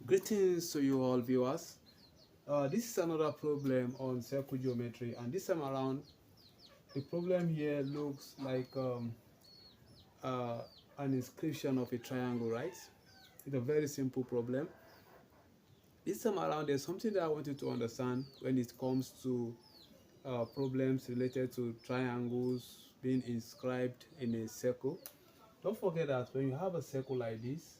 Greetings to you all viewers. This is another problem on circle geometry, and this time around the problem here looks like uh, an inscription of a triangle, right? It's a very simple problem. This time around there's something that I want you to understand when it comes to problems related to triangles being inscribed in a circle. Don't forget that when you have a circle like this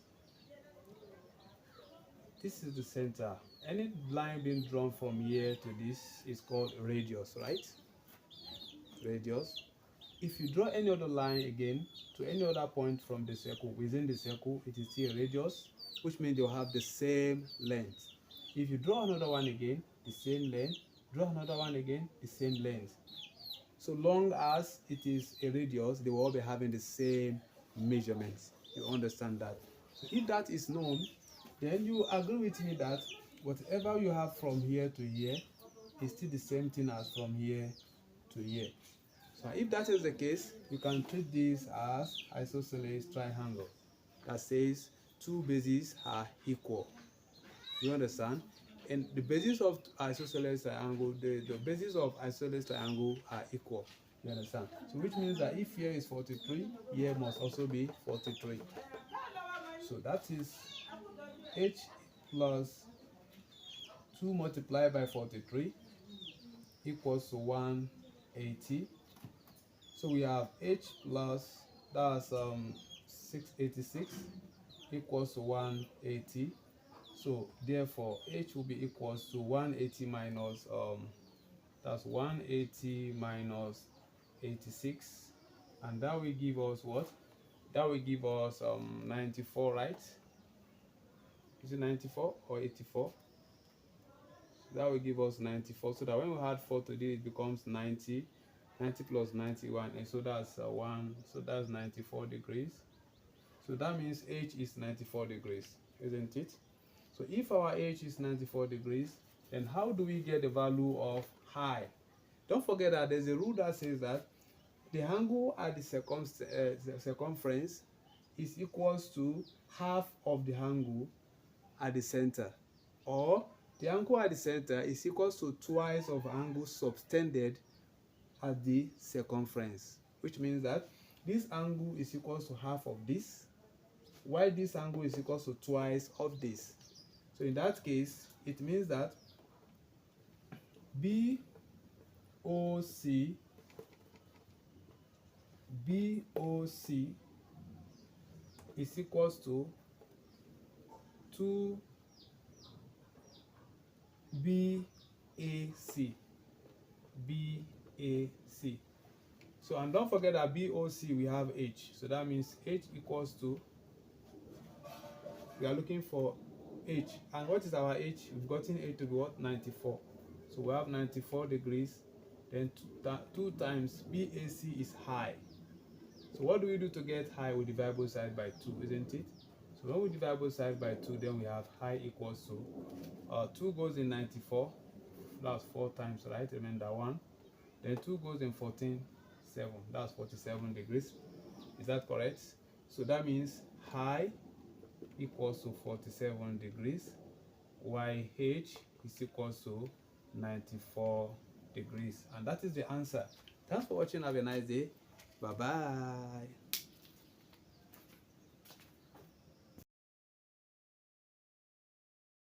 is the center. Any line being drawn from here to this is called radius, right? Radius. If you draw any other line again to any other point from the circle, within the circle, it is still radius, which means they'll have the same length. If you draw another one again, the same length, draw another one again, the same length. So long as it is a radius, they will all be having the same measurements. You understand that? So if that is known, then you agree with me that whatever you have from here to here is still the same thing as from here to here. So if that is the case, you can treat this as isosceles triangle that says two bases are equal. You understand? And the bases of isosceles triangle, the bases of isosceles triangle are equal. You understand? So which means that if here is 43, here must also be 43. So that is h plus 2 multiplied by 43 equals to 180. So we have h plus, that's 686 equals to 180. So therefore h will be equals to 180 minus that's 180 minus 86, and that will give us what? That will give us 94, right? Is it 94 or 84? That will give us 94. So that when we add 4 to this, it becomes 90. 90 plus 91, and so that's 1. So that's 94 degrees. So that means h is 94 degrees, isn't it? So if our h is 94 degrees, then how do we get the value of high? Don't forget that there's a rule that says that the angle at the circumference is equals to half of the angle at the center, or the angle at the center is equals to twice of angle subtended at the circumference, which means that this angle is equals to half of this, while this angle is equals to twice of this. So in that case, it means that BOC is equals to 2BAC. So, and don't forget that BOC we have h, so that means h equals to, we are looking for h, and what is our h? We've gotten h to be what? 94. So we have 94 degrees, then 2 times BAC is high. So what do we do to get high? We divide both sides by 2, isn't it? So when we divide both sides by 2, then we have high equals to 2 goes in 94, that's 4 times, right? Remember 1. Then 2 goes in 14, 7, that's 47 degrees. Is that correct? So that means high equals to 47 degrees, while h is equals to 94 degrees. And that is the answer. Thanks for watching. Have a nice day. Bye bye.